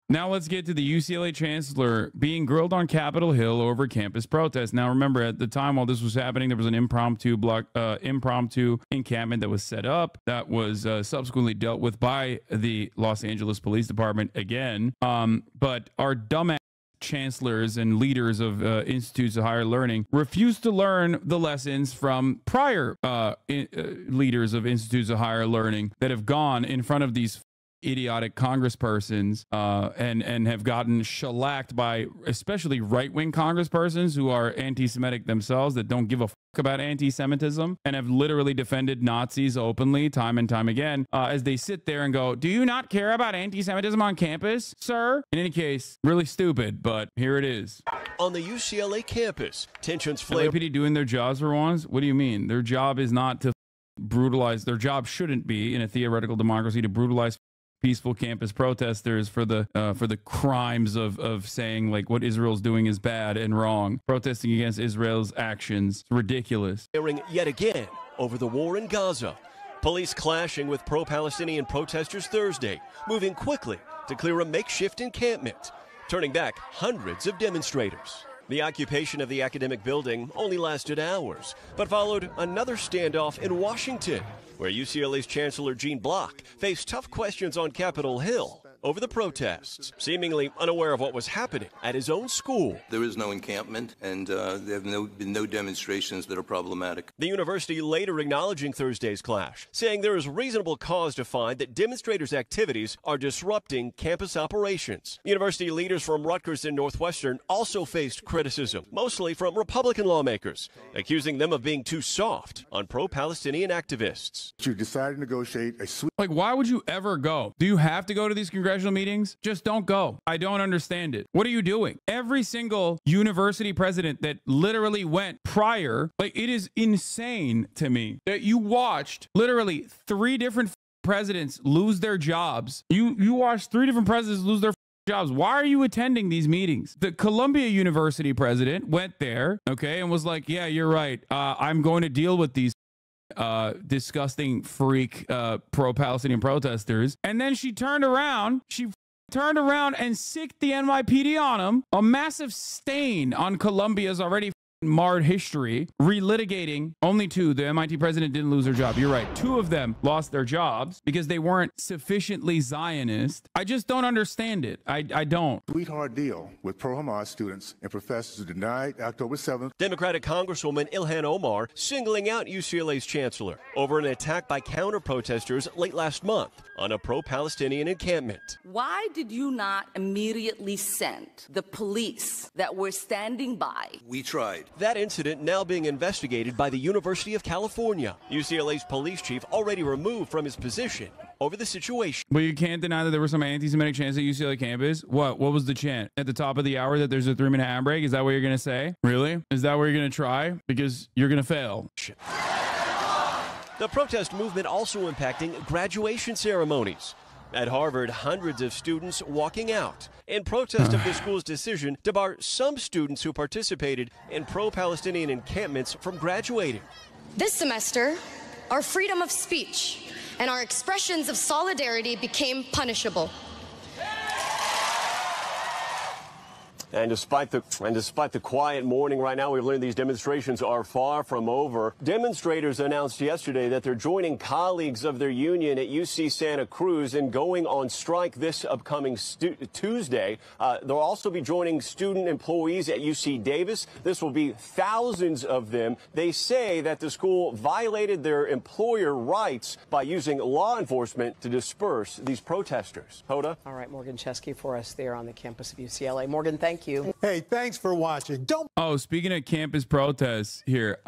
Now let's get to the UCLA chancellor being grilled on Capitol Hill over campus protests. Now remember, at the time while this was happening, there was an impromptu encampment that was set up that was subsequently dealt with by the Los Angeles Police Department again. But our dumbass chancellors and leaders of institutes of higher learning refuse to learn the lessons from prior leaders of institutes of higher learning that have gone in front of these idiotic congresspersons and have gotten shellacked by especially right-wing congresspersons who are anti-Semitic themselves, that don't give a fuck about anti-Semitism and have literally defended Nazis openly time and time again, as they sit there and go, do you not care about anti-Semitism on campus, sir? In any case, really stupid, but here it is. On the UCLA campus, tensions flare. LAPD doing their jobs for once? What do you mean? Their job is not to brutalize. Their job shouldn't be, in a theoretical democracy, to brutalize peaceful campus protesters for the crimes of saying like what Israel's doing is bad and wrong, protesting against Israel's actions. It's ridiculous. Yet again over the war in Gaza. Police clashing with pro-Palestinian protesters Thursday, moving quickly to clear a makeshift encampment, turning back hundreds of demonstrators. The occupation of the academic building only lasted hours, but followed another standoff in Washington, where UCLA's Chancellor Gene Block faced tough questions on Capitol Hill over the protests, seemingly unaware of what was happening at his own school. There is no encampment, and there have been no demonstrations that are problematic. The university later acknowledging Thursday's clash, saying there is reasonable cause to find that demonstrators' activities are disrupting campus operations. University leaders from Rutgers and Northwestern also faced criticism, mostly from Republican lawmakers, accusing them of being too soft on pro-Palestinian activists. You decided to negotiate a sweet. Like, why would you ever go? Do you have to go to these congressional meetings? Just don't go. I don't understand it. What are you doing? Every single university president that literally went prior, like, it is insane to me that you watched literally 3 different presidents lose their jobs. You watched 3 different presidents lose their jobs. Why are you attending these meetings? The Columbia University president went there, okay, and was like, yeah, you're right. I'm going to deal with these disgusting freak pro-Palestinian protesters. And then she turned around and sicked the NYPD on them, a massive stain on Columbia's already marred history, relitigating only 2. The MIT president didn't lose their job. You're right. 2 of them lost their jobs because they weren't sufficiently Zionist. I just don't understand it. I don't. Sweetheart deal with pro-Hamas students and professors who denied October 7th. Democratic Congresswoman Ilhan Omar singling out UCLA's chancellor over an attack by counter-protesters late last month on a pro-Palestinian encampment. Why did you not immediately send the police that were standing by? We tried. That incident now being investigated by the University of California. UCLA's police chief already removed from his position over the situation. But you can't deny that there was some anti-Semitic chants at UCLA campus. What was the chant? At the top of the hour that there's a 3-minute handbrake? Is that what you're going to say? Really? Is that what you're going to try? Because you're going to fail. The protest movement also impacting graduation ceremonies. At Harvard, hundreds of students walking out in protest of the school's decision to bar some students who participated in pro-Palestinian encampments from graduating. This semester, our freedom of speech and our expressions of solidarity became punishable. And despite the quiet morning right now, we've learned these demonstrations are far from over. Demonstrators announced yesterday that they're joining colleagues of their union at UC Santa Cruz and going on strike this upcoming Tuesday. They'll also be joining student employees at UC Davis. This will be thousands of them. They say that the school violated their employer rights by using law enforcement to disperse these protesters. Hoda? All right, Morgan Chesky for us there on the campus of UCLA. Morgan, thank you. Hey, thanks for watching. Oh, speaking of campus protests here,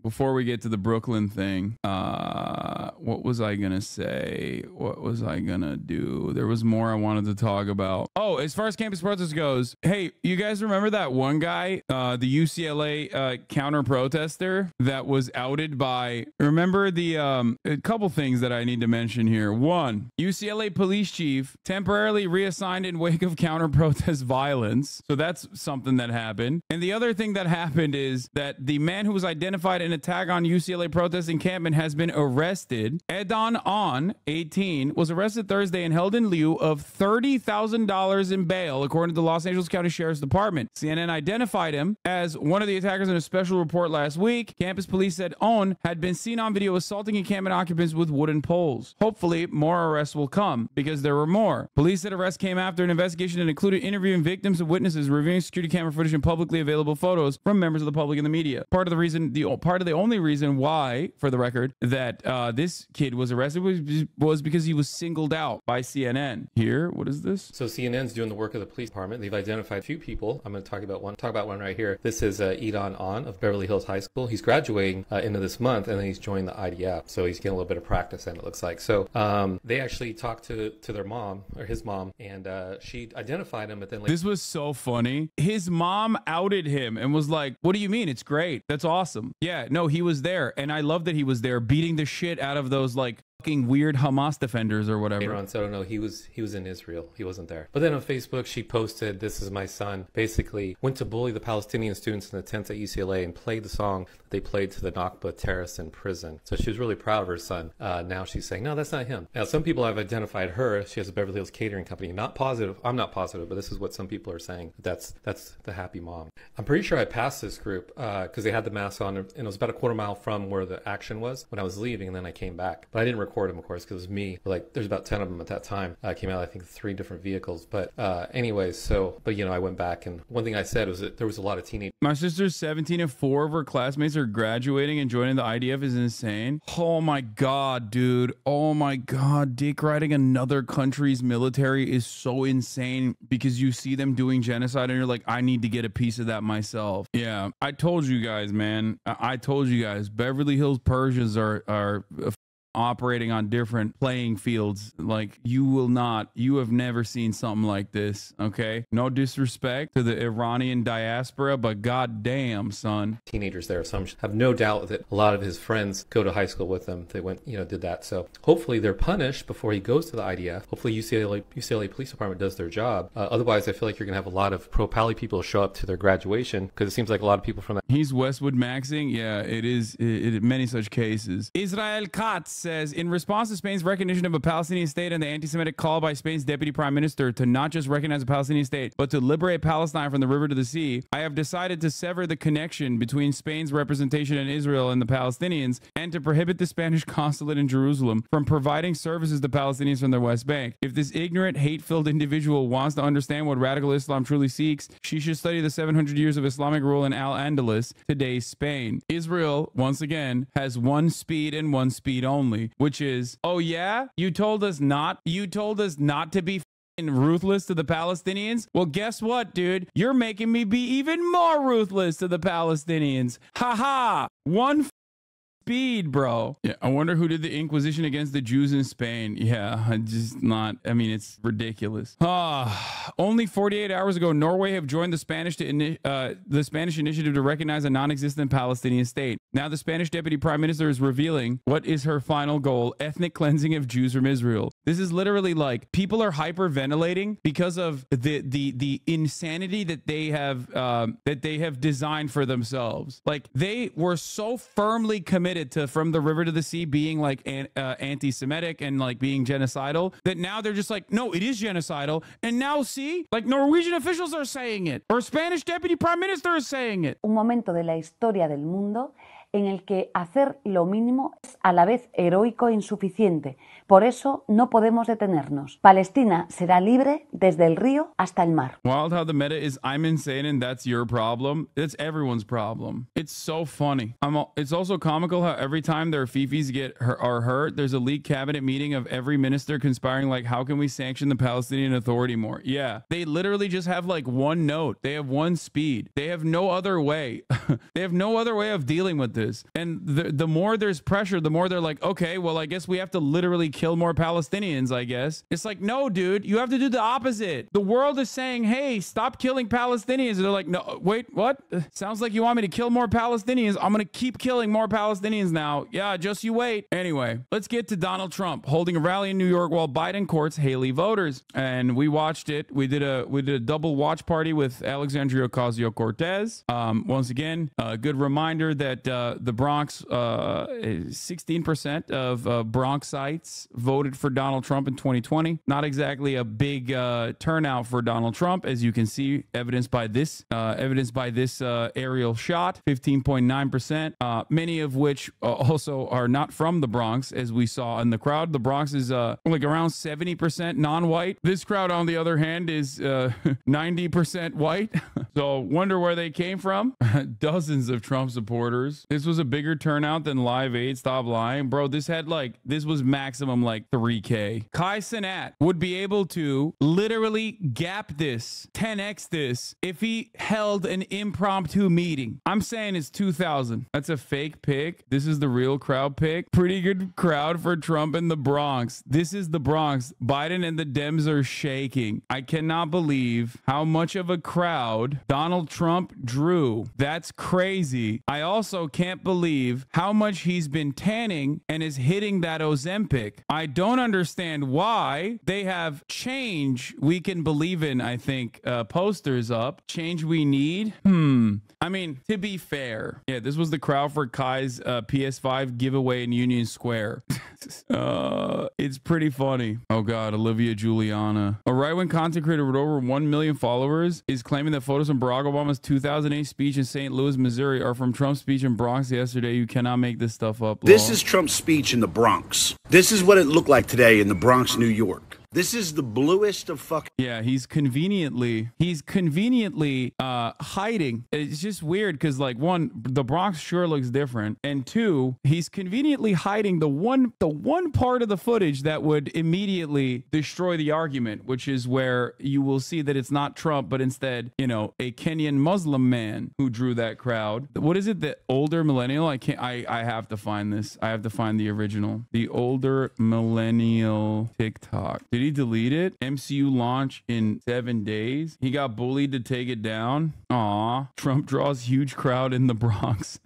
before we get to the Brooklyn thing, what was I gonna say? What was I gonna do? There was more I wanted to talk about. Oh, as far as campus protests goes, hey, you guys remember that one guy, the UCLA counter protester that was outed by, remember the a couple things that I need to mention here. 1, UCLA police chief temporarily reassigned in wake of counter protest violence. So that's something that happened. And the other thing that happened is that the man who was identified in attack on UCLA protest encampment has been arrested kid, Edon On, 18, was arrested Thursday and held in lieu of $30,000 in bail, according to the Los Angeles County Sheriff's Department. CNN identified him as one of the attackers in a special report last week. Campus police said On had been seen on video assaulting encampment occupants with wooden poles. Hopefully, more arrests will come, because there were more. Police said arrests came after an investigation that included interviewing victims and witnesses, reviewing security camera footage and publicly available photos from members of the public and the media. Part of the only reason why, for the record, that this kid was arrested was because he was singled out by CNN. Here, what is this? So CNN's doing the work of the police department. They've identified a few people. I'm going to talk about one right here. This is Edon On of Beverly Hills High School. He's graduating into this month, and then he's joined the IDF. So he's getting a little bit of practice in, it looks like. So they actually talked to their mom, or his mom, and she identified him. But then this was so funny. His mom outed him and was like, "What do you mean? It's great. That's awesome." Yeah, no, he was there, and I love that he was there, beating the shit out of those like fucking weird Hamas defenders or whatever. So I don't know. He was in Israel. He wasn't there. But then on Facebook, she posted, "This is my son." Basically, went to bully the Palestinian students in the tents at UCLA and played the song that they played to the Nakba terrorists in prison. So she was really proud of her son. Now she's saying, "No, that's not him." Now some people have identified her. She has a Beverly Hills catering company. Not positive. I'm not positive, but this is what some people are saying. That's the happy mom. I'm pretty sure I passed this group because they had the masks on, and it was about a quarter mile from where the action was when I was leaving, and then I came back. But I didn't record them, of course, because it was me. But like, there's about 10 of them at that time. I came out, I think, 3 different vehicles. But anyways, but I went back, and one thing I said was that there was a lot of teenagers. My sister's 17 and 4 of her classmates are graduating and joining the IDF is insane. Oh my God, dude. Oh my God. Dick riding another country's military is so insane because you see them doing genocide and you're like, I need to get a piece of that myself. Yeah. I told you guys, man. I told you guys, Beverly Hills Persians are operating on different playing fields. Like, you have never seen something like this. Okay, no disrespect to the Iranian diaspora, but goddamn, son, teenagers there. So I have no doubt that a lot of his friends go to high school with him. They went, did that. So hopefully they're punished before he goes to the IDF. Hopefully UCLA Police Department does their job. Otherwise, I feel like you're gonna have a lot of pro-Pally people show up to their graduation, because it seems like a lot of people from that. He's Westwood Maxing. Yeah, it is. Many such cases. Israel Katz says, in response to Spain's recognition of a Palestinian state and the anti-Semitic call by Spain's deputy prime minister to not just recognize a Palestinian state, but to liberate Palestine from the river to the sea, I have decided to sever the connection between Spain's representation in Israel and the Palestinians, and to prohibit the Spanish consulate in Jerusalem from providing services to Palestinians from the West Bank. If this ignorant, hate-filled individual wants to understand what radical Islam truly seeks, she should study the 700 years of Islamic rule in Al-Andalus, today's Spain. Israel, once again, has one speed and one speed only, which is, oh yeah, you told us not to be ruthless to the Palestinians. Well, guess what, dude? You're making me be even more ruthless to the Palestinians. Haha. One speed, bro. Yeah, I wonder who did the Inquisition against the Jews in Spain. Yeah, it's ridiculous. Only 48 hours ago, Norway have joined the Spanish initiative to recognize a non-existent Palestinian state. Now the Spanish deputy prime minister is revealing what is her final goal: ethnic cleansing of Jews from Israel. This is literally like, people are hyperventilating because of the insanity that they have designed for themselves. Like, they were so firmly committed to From the River to the Sea being like anti-Semitic and like being genocidal, that now they're just like, no, it is genocidal. And now see, like, Norwegian officials are saying it, or Spanish deputy prime minister is saying it. Un momento de la historia del mundo en el que hacer lo mínimo es a la vez heroico e insuficiente. Por eso no podemos detenernos. Palestina será libre desde el río hasta el mar. Wild how the meta is, I'm insane and that's your problem. It's everyone's problem. It's so funny. It's also comical how every time their fifis are hurt, there's a leaked cabinet meeting of every minister conspiring like, how can we sanction the Palestinian Authority more? Yeah, they literally just have like one note. They have one speed. They have no other way. They have no other way of dealing with this. And the more there's pressure, the more they're like, okay, well, I guess we have to literally kill more Palestinians, I guess. It's like, no, dude, you have to do the opposite. The world is saying, hey, stop killing Palestinians. And they're like, no, wait, what? Sounds like you want me to kill more Palestinians. I'm going to keep killing more Palestinians now. Yeah, just you wait. Anyway, let's get to Donald Trump holding a rally in New York while Biden courts Haley voters. And we watched it. We did a double watch party with Alexandria Ocasio-Cortez. Once again, a good reminder that the Bronx, 16% of Bronxites voted for Donald Trump in 2020. Not exactly a big turnout for Donald Trump, as you can see, evidenced by this aerial shot. 15.9%. Many of which also are not from the Bronx, as we saw in the crowd. The Bronx is like around 70% non-white. This crowd, on the other hand, is 90% white. So wonder where they came from. Dozens of Trump supporters. This was a bigger turnout than Live Aid. Stop lying, bro. This was maximum like 3K. Kai Cenat would be able to literally gap this, 10x this, if he held an impromptu meeting. I'm saying it's 2,000. That's a fake pic. This is the real crowd pic. Pretty good crowd for Trump in the Bronx. This is the Bronx. Biden and the Dems are shaking. I cannot believe how much of a crowd Donald Trump drew. That's crazy. I also can't believe how much he's been tanning and is hitting that Ozempic. I don't understand why they have change we can believe in, I think, posters up. Change we need. I mean, to be fair, yeah, this was the crowd for Kai's PS5 giveaway in Union Square. It's pretty funny. Oh God, Olivia Giuliana. A right-wing content creator with over 1 million followers is claiming that photos from Barack Obama's 2008 speech in St. Louis, Missouri are from Trump's speech in Bronx yesterday. You cannot make this stuff up. This is Trump's speech in the Bronx. This is what it looked like today in the Bronx, New York. This is the bluest of fucking... Yeah, he's conveniently hiding. It's just weird because, like, one, the Bronx sure looks different, and two, he's conveniently hiding the one part of the footage that would immediately destroy the argument, which is where you will see that it's not Trump, but instead, you know, a Kenyan Muslim man who drew that crowd. What is it? The older millennial? I have to find this. I have to find the original. The older millennial TikTok. Did he delete it? MCU launch in 7 days. He got bullied to take it down. Aw. Trump draws huge crowd in the Bronx.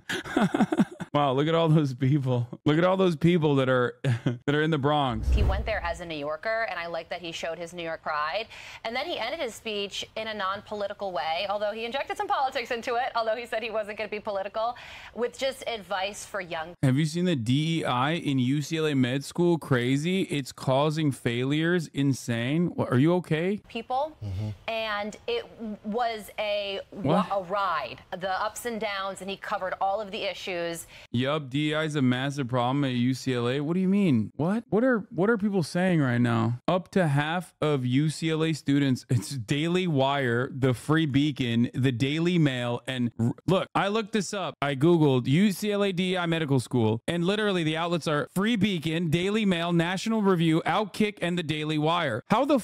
Wow, look at all those people. Look at all those people that are in the Bronx. He went there as a New Yorker, and I like that he showed his New York pride. And then he ended his speech in a non-political way, although he injected some politics into it, although he said he wasn't going to be political, with just advice for young. Have you seen the DEI in UCLA med school? Crazy. It's causing failures. Insane. Are you okay? People. And it was a ride, the ups and downs, and he covered all of the issues. Yup, DEI is a massive problem at UCLA. What do you mean? What are people saying right now? Up to half of UCLA students, it's Daily Wire, the Free Beacon, the Daily Mail, and look, I looked this up. I Googled UCLA DEI Medical School, and literally the outlets are Free Beacon, Daily Mail, National Review, Outkick, and the Daily Wire. How the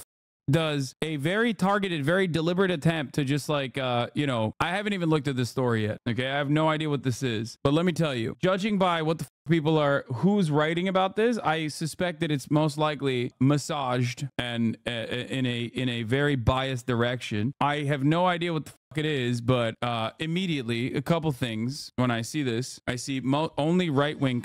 does a very targeted, very deliberate attempt to just like, you know, I haven't even looked at this story yet. Okay. I have no idea what this is, but let me tell you, judging by what the people are, who's writing about this, I suspect that it's most likely massaged and in a very biased direction. I have no idea what the it is, but immediately a couple things. When I see this, I see only right-wing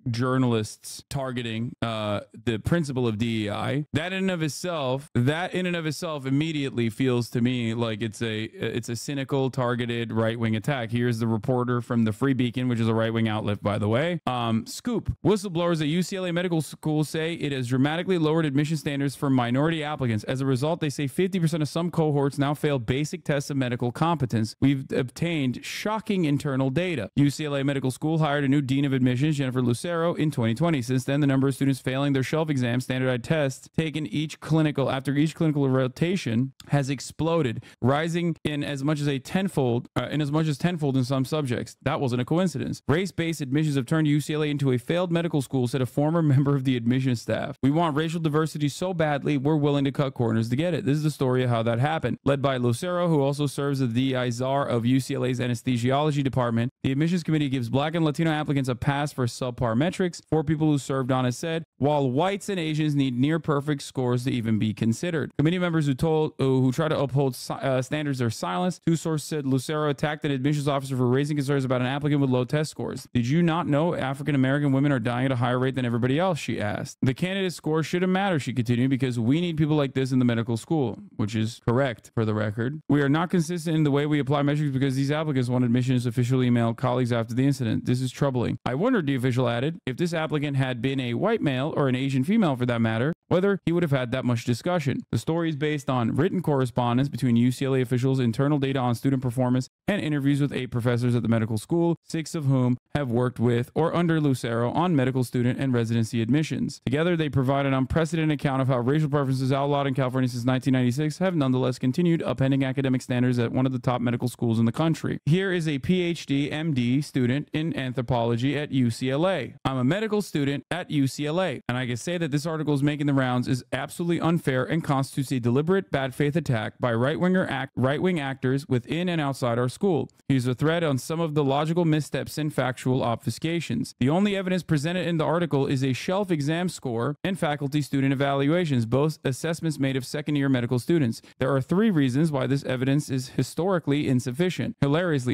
journalists targeting the principle of DEI. That in and of itself immediately feels to me like it's a cynical, targeted right-wing attack. Here's the reporter from the Free Beacon, which is a right-wing outlet, by the way. Scoop: whistleblowers at UCLA Medical School say it has dramatically lowered admission standards for minority applicants. As a result, they say 50% of some cohorts now fail basic tests of medical competence. We've obtained shocking internal data. UCLA Medical School hired a new dean of admissions, Jennifer Lucero, in 2020. Since then, the number of students failing their shelf exam standardized tests taken after each clinical rotation has exploded, rising in as much as tenfold in some subjects. That wasn't a coincidence. Race-based admissions have turned UCLA into a failed medical school, said a former member of the admissions staff. We want racial diversity so badly, we're willing to cut corners to get it. This is the story of how that happened. Led by Lucero, who also serves as the DEI czar of UCLA's anesthesiology department, the admissions committee gives Black and Latino applicants a pass for subpar metrics. 4 people who served on it said, while whites and Asians need near perfect scores to even be considered. Committee members who who try to uphold standards are silenced. Two sources said Lucero attacked an admissions officer for raising concerns about an applicant with low test scores. Did you not know African-American women are dying at a higher rate than everybody else, she asked. The candidate score shouldn't matter, she continued, because we need people like this in the medical school, which is correct for the record. We are not consistent in the way we apply measures because these applicants want admissions official email colleagues after the incident. This is troubling. I wondered, the official added, if this applicant had been a white male or an Asian female for that matter, whether he would have had that much discussion. The story is based on written correspondence between UCLA officials, internal data on student performance, and interviews with 8 professors at the medical school, 6 of whom have worked with or under Lucero on medical student and residency admissions. Together, they provide an unprecedented account of how racial preferences outlawed in California since 1996 have nonetheless continued upending academic standards at one of the top medical schools in the country. Here is a PhD, MD student in anthropology at UCLA. I'm a medical student at UCLA, and I can say that this article is making the rounds is absolutely unfair and constitutes a deliberate bad faith attack by right-wing actors within and outside our school. He's a threat on some of the logical missteps and factual obfuscations. The only evidence presented in the article is a shelf exam score and faculty student evaluations, both assessments made of second-year medical students. There are 3 reasons why this evidence is hilariously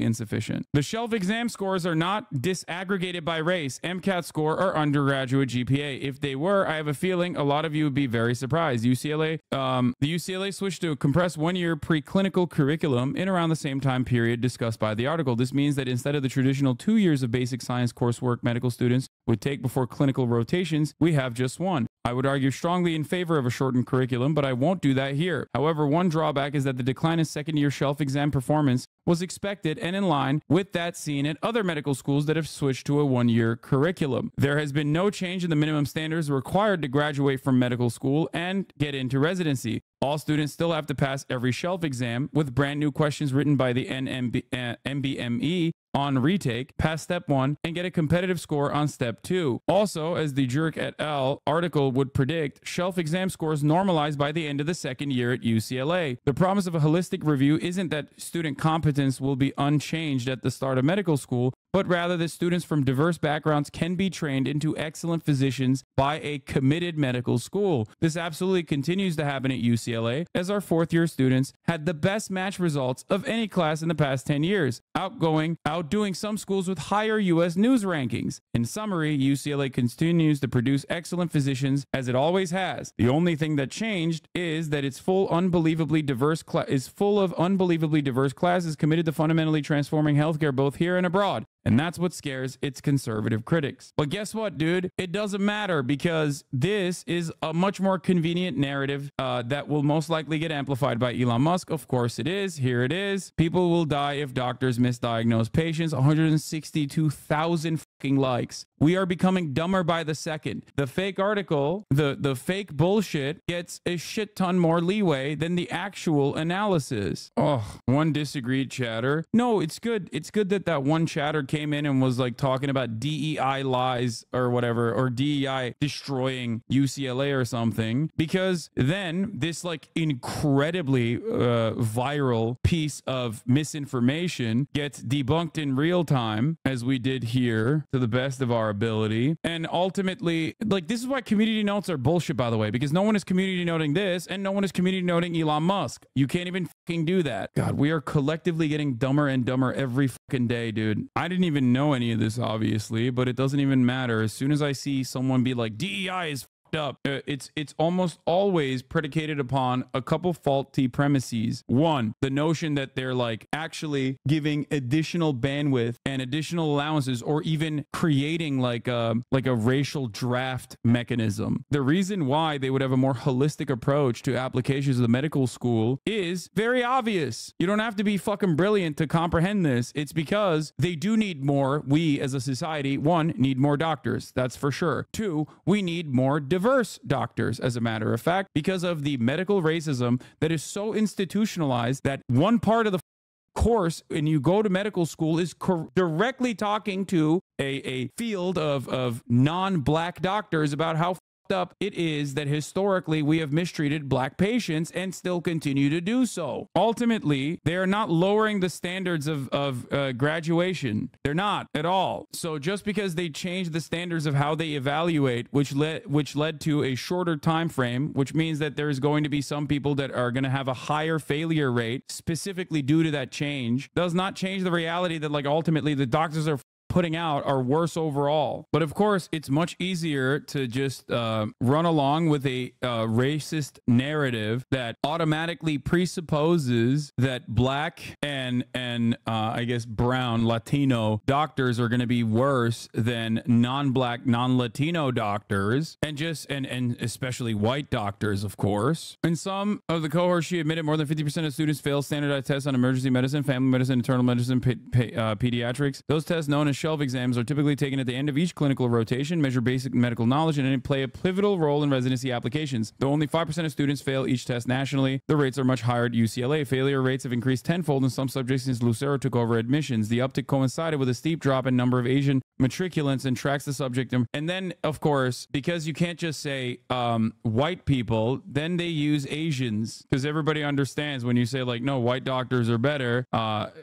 insufficient. The shelf exam scores are not disaggregated by race, MCAT score, or undergraduate GPA. If they were, I have a feeling a lot of you would be very surprised. The UCLA switched to a compressed 1-year preclinical curriculum in around the same time period discussed by the article. This means that instead of the traditional 2 years of basic science coursework medical students would take before clinical rotations, we have just 1. I would argue strongly in favor of a shortened curriculum, but I won't do that here. However, one drawback is that the decline in second-year shelf exam performance was expected and in line with that seen at other medical schools that have switched to a 1-year curriculum. There has been no change in the minimum standards required to graduate from medical school and get into residency. All students still have to pass every shelf exam with brand new questions written by the NBME on retake, pass step 1, and get a competitive score on step 2. Also, as the Jurek et al. Article would predict, shelf exam scores normalize by the end of the second year at UCLA. The promise of a holistic review isn't that student competence will be unchanged at the start of medical school, but rather that students from diverse backgrounds can be trained into excellent physicians by a committed medical school. This absolutely continues to happen at UCLA, as our 4th-year students had the best match results of any class in the past 10 years, outdoing some schools with higher U.S. news rankings. In summary, UCLA continues to produce excellent physicians as it always has. The only thing that changed is that it's full of unbelievably diverse classes committed to fundamentally transforming healthcare both here and abroad. And that's what scares its conservative critics. But guess what, dude? It doesn't matter, because this is a much more convenient narrative that will most likely get amplified by Elon Musk. Of course it is. Here it is. People will die if doctors misdiagnose patients. 162,000 fucking likes. We are becoming dumber by the second. The fake article, the fake bullshit gets a shit ton more leeway than the actual analysis. Oh, one disagreed chatter. No, it's good. It's good that one chatter came in and was like talking about DEI lies or whatever, or DEI destroying UCLA or something, because then this like incredibly viral piece of misinformation gets debunked in real time, as we did here to the best of our ability. And ultimately, like, this is why community notes are bullshit, by the way, because no one is community noting this and no one is community noting Elon Musk. You can't even fucking do that. God, we are collectively getting dumber and dumber every fucking day, dude. I didn't even know any of this, obviously, but it doesn't even matter. As soon as I see someone be like, DEI is up, it's almost always predicated upon a couple faulty premises. One, the notion that they're like actually giving additional bandwidth and additional allowances, or even creating like a racial draft mechanism. The reason why they would have a more holistic approach to applications of the medical school is very obvious. You don't have to be fucking brilliant to comprehend this. It's because they do need more. We as a society, 1, need more doctors. That's for sure. 2, we need more diverse doctors, as a matter of fact, because of the medical racism that is so institutionalized that one part of the course when you go to medical school is directly talking to a field of non-black doctors about how fucked up it is that historically we have mistreated black patients and still continue to do so. Ultimately, they are not lowering the standards of graduation. They're not at all. So just because they changed the standards of how they evaluate, which led to a shorter time frame, which means that there's going to be some people that are going to have a higher failure rate specifically due to that change, does not change the reality that like ultimately the doctors are putting out are worse overall. But of course, it's much easier to just run along with a racist narrative that automatically presupposes that black and I guess brown Latino doctors are going to be worse than non-black, non-Latino doctors, and especially white doctors, of course. In some of the cohorts, she admitted more than 50% of students fail standardized tests on emergency medicine, family medicine, internal medicine, pediatrics. Those tests, known as shelf exams, are typically taken at the end of each clinical rotation, measure basic medical knowledge, and play a pivotal role in residency applications. Though only 5% of students fail each test nationally, the rates are much higher at UCLA. Failure rates have increased tenfold in some subjects since Lucero took over admissions. The uptick coincided with a steep drop in number of Asian matriculants and tracks the subject. And then, of course, because you can't just say white people, then they use Asians, because everybody understands when you say like, no, white doctors are better.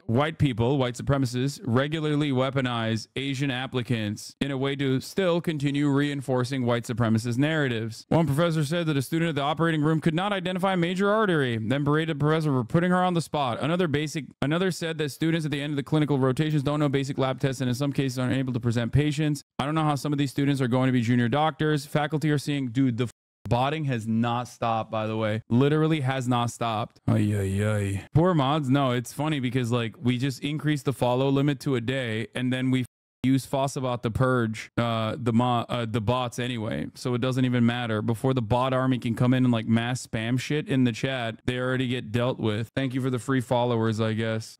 White people, white supremacists, regularly weaponize Asian applicants in a way to still continue reinforcing white supremacist narratives. One professor said that a student at the operating room could not identify a major artery, then berated the professor for putting her on the spot. Another said that students at the end of the clinical rotations don't know basic lab tests and in some cases aren't able to present patients. I don't know how some of these students are going to be junior doctors. Faculty are seeing, dude, the botting has not stopped, by the way. Literally has not stopped. Ay, ay, ay. Poor mods. No, it's funny because like we just increased the follow limit to a day and then we use Fossabot to purge the bots anyway, so it doesn't even matter. Before the bot army can come in and like mass spam shit in the chat, they already get dealt with. Thank you for the free followers, I guess.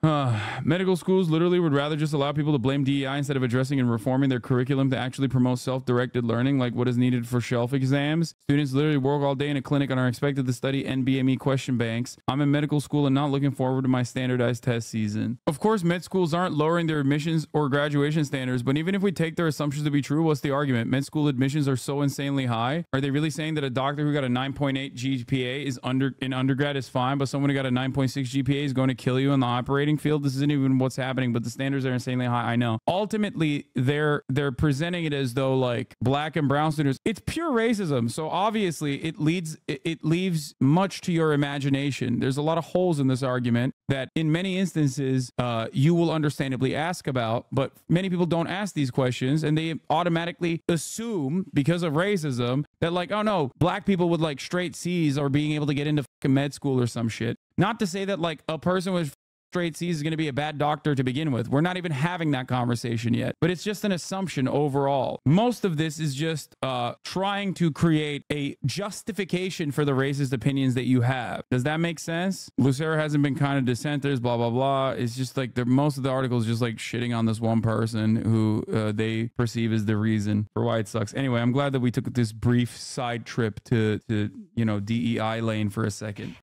Medical schools literally would rather just allow people to blame DEI instead of addressing and reforming their curriculum to actually promote self-directed learning, like what is needed for shelf exams. Students literally work all day in a clinic and are expected to study NBME question banks. I'm in medical school and not looking forward to my standardized test season. Of course, med schools aren't lowering their admissions or graduation standards, but even if we take their assumptions to be true, what's the argument? Med school admissions are so insanely high. Are they really saying that a doctor who got a 9.8 GPA is in undergrad is fine, but someone who got a 9.6 GPA is going to kill you in the operating field? This isn't even what's happening, but the standards are insanely high. I know. Ultimately, they're presenting it as though like black and brown students, it's pure racism. So obviously it leaves much to your imagination. There's a lot of holes in this argument that in many instances you will understandably ask about, but many people don't ask these questions and they automatically assume because of racism that like, oh no, black people with like straight C's are being able to get into fucking med school or some shit. Not to say that like a person with straight C's is going to be a bad doctor to begin with. We're not even having that conversation yet, but it's just an assumption overall. Most of this is just trying to create a justification for the racist opinions that you have. Does that make sense? Lucero hasn't been kind of dissenters, blah, blah, blah. It's just like most of the articles just like shitting on this one person who they perceive as the reason for why it sucks. Anyway, I'm glad that we took this brief side trip to you know, DEI lane for a second.